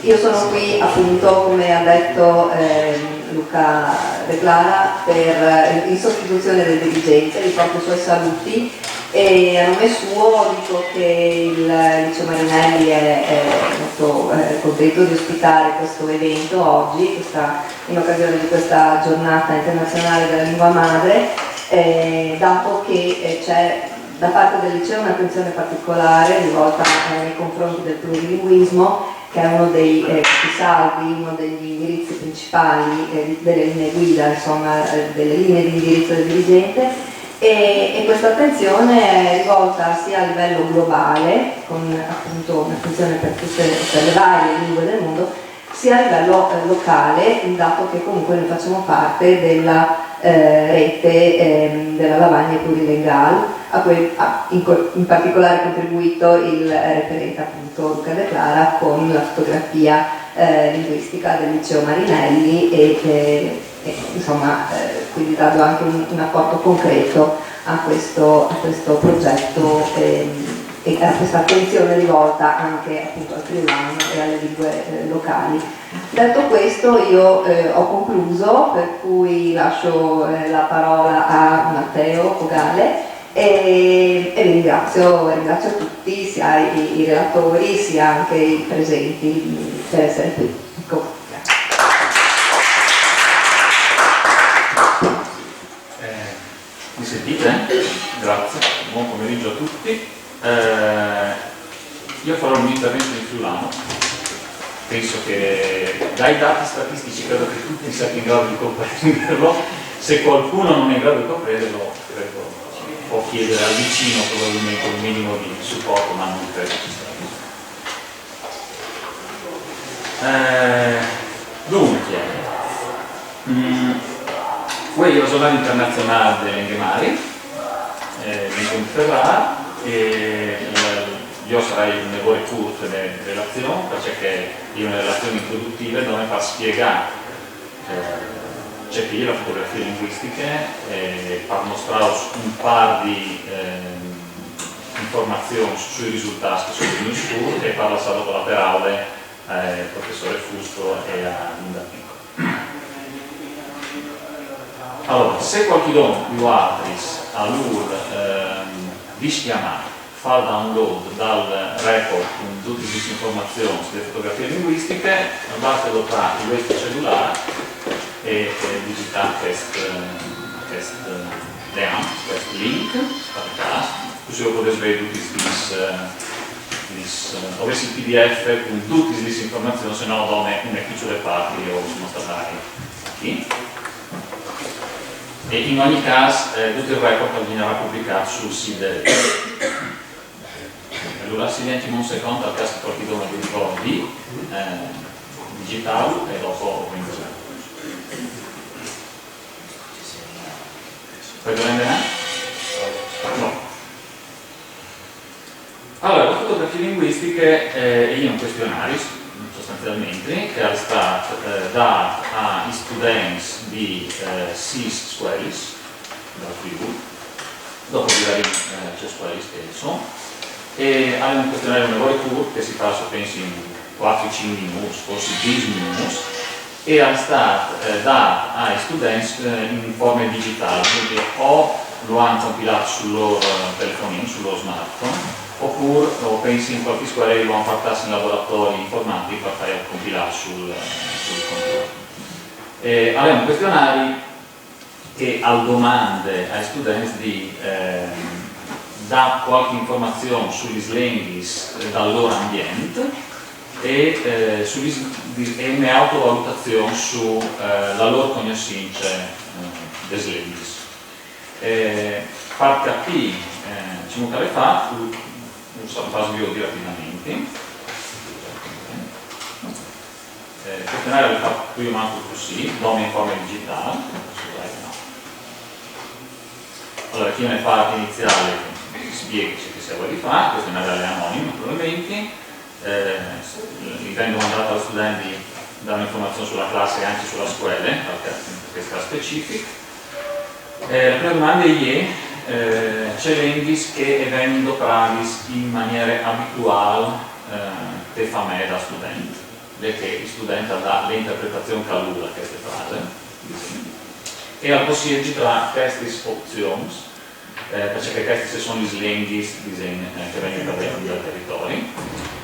Io sono qui appunto, come ha detto Luca De Clara, in sostituzione del dirigente, di proprio i suoi saluti, e a nome suo dico che il Liceo Marinelli è molto contento di ospitare questo evento oggi, in occasione di questa giornata internazionale della lingua madre, dato che c'è da parte del liceo un'attenzione particolare rivolta nei confronti del plurilinguismo, che è uno dei capisaldi, uno degli indirizzi principali delle linee guida, insomma, delle linee di indirizzo del dirigente, e questa attenzione è rivolta sia a livello globale, con appunto un'attenzione per le varie lingue del mondo, sia a livello locale, dato che comunque noi facciamo parte della rete della Lavagna Plurilinguale, a cui ha in particolare contribuito il referente appunto Luca De Clara con la fotografia linguistica del Liceo Marinelli e insomma quindi dando anche un apporto concreto a questo progetto e a questa attenzione rivolta anche appunto al friulano e alle lingue locali. Detto questo io ho concluso, per cui lascio la parola a Matteo Cogale e ringrazio tutti, sia i relatori sia anche i presenti per essere qui. Ecco. Mi sentite? Grazie, buon pomeriggio a tutti. Io farò il mio intervento in friulano. Penso che dai dati statistici credo che tutti siate in grado di comprenderlo. Se qualcuno non è in grado di comprenderlo, credo può chiedere al vicino probabilmente un minimo di supporto, ma non credo ci sia. Dunque, quella giornata internazionale delle lingue madri, in Ferrara, io sarei un evore curto nelle relazioni, perché è una relazione introduttiva dove fa spiegare c'è qui la fotografia linguistiche, per mostrare un par di informazioni sui risultati che sono venuti su e parla dopo la per aule il professore Fusto e a Linda Pico. Allora, se qualcuno di altri a lui rischiama fa download dal report con tutte queste informazioni sulle fotografie linguistiche, basta adottare il vostro cellulare e digitare questo link, così potete vedere tutti questi PDF con tutte queste informazioni, se no dove una piccole parti o sono state qui. E in ogni caso tutto il report verrà pubblicato sul sito del allora si diventa un secondo al caso che qualcuno di ricordi digitale e dopo vengono. Puoi prendere? No. Allora, le fotografie linguistiche è un questionario sostanzialmente che è stato dato agli studenti di 6 scuole dal Friuli, dopo di vari scuole stesso, e è un questionario un lavoro curto che si fa penso in 4-5 minuti, forse 10 minuti, e è stato dato agli studenti in forma digitale, quindi o lo hanno compilato sul loro telefonino, sul loro smartphone, oppure pensi in qualche scuola lo hanno portato in laboratori informatici per fare compilare sul computer. Allora, un questionario che ha domande ai studenti di dà qualche informazione sugli slanghi dal loro ambiente e un'autovalutazione sulla loro conoscenza dei slanghi. Per capire come le fa, lo faccio io rapidamente. Il questionario lo fa prima anche così, nome in forma digitale. Allora, chi ne fa iniziale spiega che si vuole fare, il questionario è anonimo naturalmente, gli vengono mandati agli studenti da un'informazione sulla classe e anche sulla scuola, perché in questo caso specifico. La prima domanda è c'è linguis che vengono pravis in maniera abituale te fa me da studente, che studente dà l'interpretazione che lui a queste frasi, e al possiede tra queste opzioni, perché questi sono gli slanghi che vengono presi dal territorio,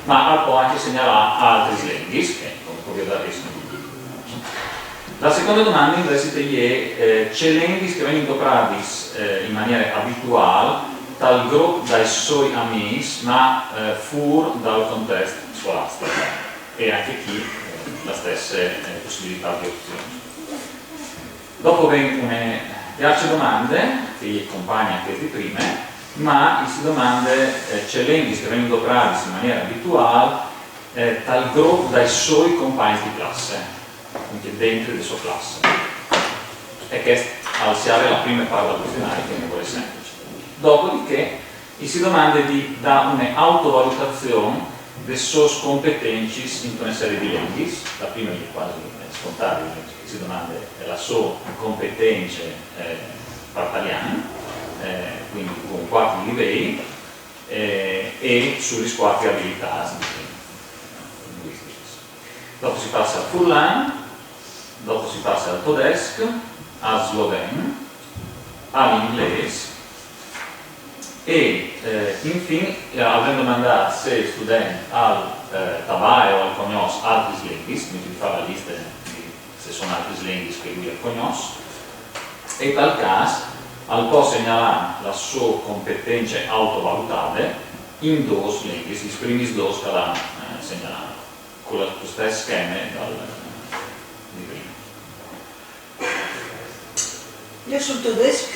ma può anche segnalare altri slanghi che come vedrete. La seconda domanda invece è c'è slanghi che vengono presi in maniera abituale dal gruppo dai suoi amici, ma fuori dal contesto scolastico, e anche qui la stessa possibilità di opzioni. Dopo vengono le altre domande che accompagnano queste prime, ma si domanda c'è slanghi che vengono presi in maniera abituale dal gruppo dai suoi compagni di classe, quindi dentro della sua classe. E questa al siare la prima parte del questionario, che è molto semplice. Dopodiché si domanda da un'autovalutazione delle sue competenze in una serie di lingue. La prima è quasi spontanea, si domanda la sua competenza per italiano, quindi con 4 livelli, e sulle 4 abilità linguistiche. Dopo si passa al furlano, dopo si passa al tedesco, al sloveno, all'inglese, e infine, avendo mandato 6 studenti al tabai o al cognos altri slanghi, quindi di fare la lista di se sono altri slanghi che lui conosce, e tal caso può segnalare la sua competenza autovalutate in 2 slanghi, gli primi 2 che l'hanno segnalato, con lo stesso schema di prima. Io sul tedesco,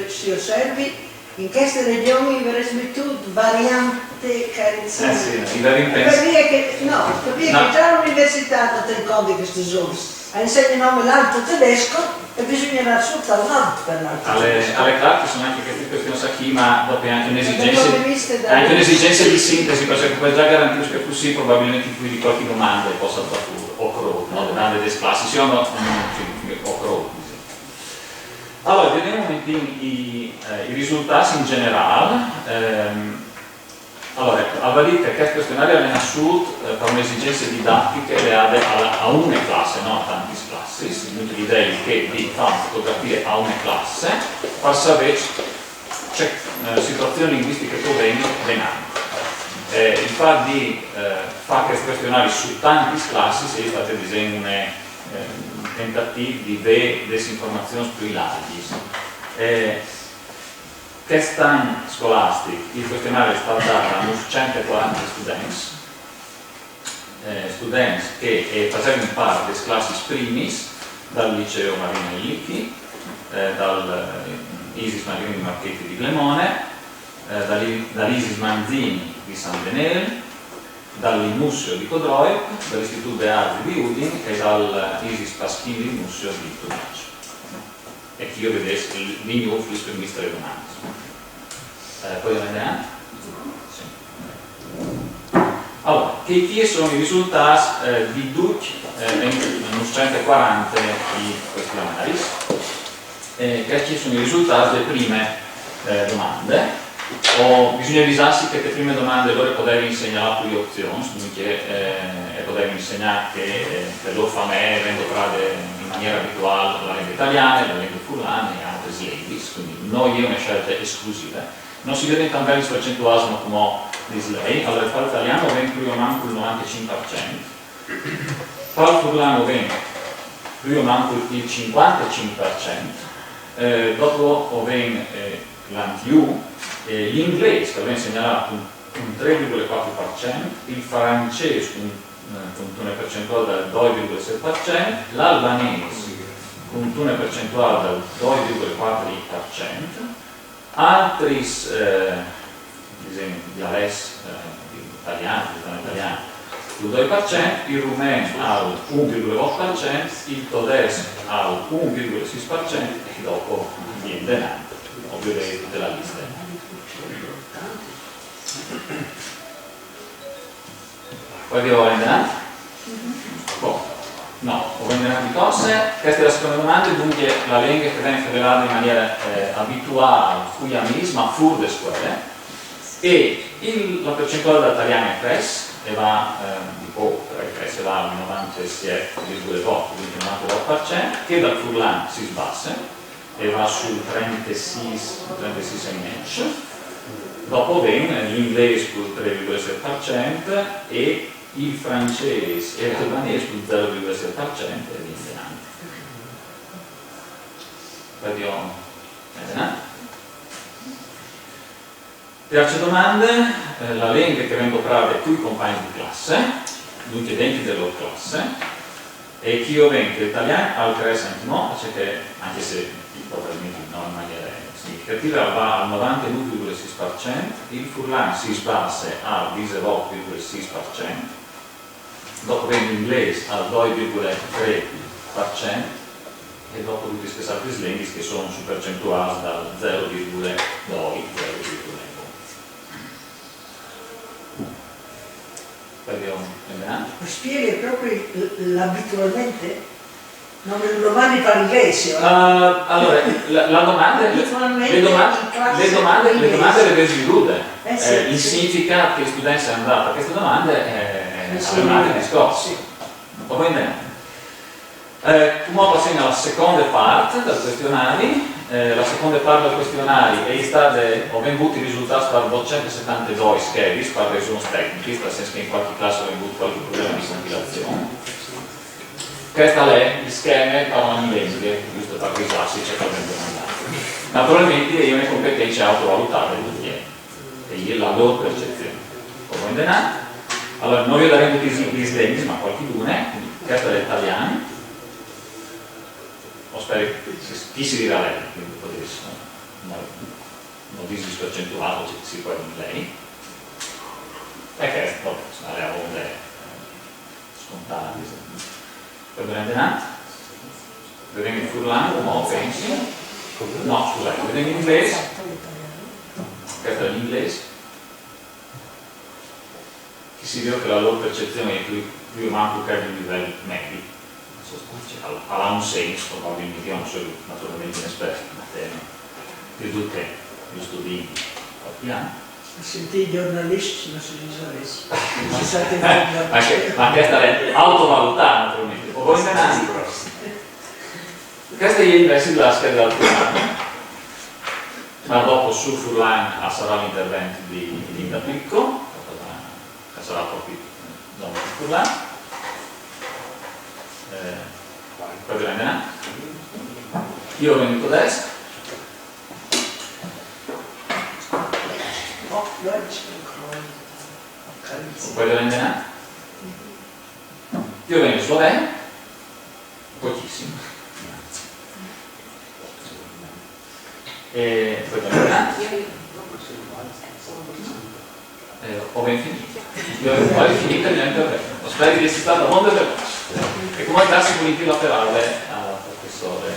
si osservi, in queste regioni avresti tutte varianti carenze. Sì, i vari che già all'università non ti conti queste zone. Insegnano l'alto tedesco e bisognerà sotto al nord per l'altro tedesco. Alle carte sono anche queste questioni qui, ma dopo è anche un'esigenza di sintesi, perché come già garantisco che fossi probabilmente più di qualche domanda possa fare o crow, no? Domande delle classi, sono o crow. Allora, vediamo un momento i risultati in generale. Allora, va detto che questo questionario è nasciuto per un'esigenza didattica legata a una classe, non a tante classi, quindi l'idea è che di fare fotografie a una classe per sapere c'è situazioni linguistiche vengono. Il fatto di fare questo questionario su tante classi è stato ad esempio un tentativo di avere delle informazioni più larghe. Quest'anno scolastico il questionario è stato dato a 140 studenti che facevano parte delle classi primis dal liceo Marina Illichi, dall'Isis Marini Marchetti di Glemone, dall'Isis Manzini di San Benel, dall'Imussio di Codroio, dall'Istituto de Arti di Udine e dall'Isis Paschini di Mussio di Tomaggio. E che io vedessi il mio ufficio per ministro di domande. Poi andiamo? Sì. Allora, che sono i risultati di tutti in 140 i questionari? Che sono i risultati delle prime domande? Bisogna avvisarsi che le prime domande loro potevano insegnare più opzioni, quindi potevano insegnare che per loro famiglie vengono tratte in maniera abituale la lingua italiana, la lingua furlana e altre slanghi, quindi non è una scelta esclusiva. Non si vede tan bene il percentuale come di slay, allora il italiano viene più o meno il 95%, il furlano viene più o meno il 55%, dopo viene l'antiu, l'inglese che viene segnalato un 3,4%, il francese con una percentuale del 2,7%, l'albanese con una percentuale del 2,4%, altri dialetti italiani, il 2%, il rumeno al 1,8%, il tedesco al 1,6% e dopo viene denaro, ovviamente della lista. Poi devo vendere? No, ho venduto di cose. Questa è la seconda domanda, dunque la lingua che viene federata in maniera abituale, cui amici, ma fuori da scuole. e la percentuale da italiana è cresce e va di poco, perché cresce va al 97,8, quindi 92%, che dal furlan si sbassa e va sul 36,5%. Dopo viene l'inglese sul 3,7% e il francese e l'albanese sul 0,7% e l'italiano. Vediamo. Terza domanda, la lingua che vengo a parlare con i compagni di classe, dunque dentro della loro classe, e chi io vengo l'italiano al crescentimo, anche se probabilmente non in maniera significativa, va al 99,6%, il furlan si sbassa al 18,6%, dopo viene l'inglese al 2,3%, e dopo tutti questi altri slinghi che sono su percentuali dal 0,2 0,1. Spieghi proprio l'abitualmente? Non domani per inglese? Allora, la domanda, le domande le desidute. Il significato che gli studenti hanno dato a queste domande è il discorso. Come passiamo alla seconda parte del questionario. La seconda parte del questionario è stata, ho venduto i risultati per 272 schede, per ragioni tecniche, nel senso che in qualche caso ho venduto qualche problema di compilazione. Questa è il schema per ogni lingua, giusto per avvisarsi c'è qualche domanda. Naturalmente io ho le competenze autovalutate e io la loro percezione. Allora, non vi daremo tutti gli slinghi, ma qualcuno, questa è l'italiano. Spero che chi si dirà lei, quindi potesse non dici percentuale, si può dire lei. E questo, sono le onde scontate. Per prendere vedremo il furlan, come pensi? No, scusate, vedremo in inglese. Questo è l'inglese. Chi si vede che la loro percezione è più manco che di livello medio. Ha un senso, probabilmente io non sono naturalmente un esperto in materia, credo che gli studi capiamo. Senti i giornalisti, non si dice ma questa è autovalutata naturalmente. Questa è invece la scheda del furlan, ma dopo sul furlan sarà l'intervento di Linda Picco, che sarà proprio dopo il furlan. Io vengo adesso. Puoi prendere? Io vengo sloveno, pochissimo. E poi prendere? Ho ben finito. Io ho poi finito il mio intervento. Spero di essere stato molto veloce. E come darsi multilaterale al professore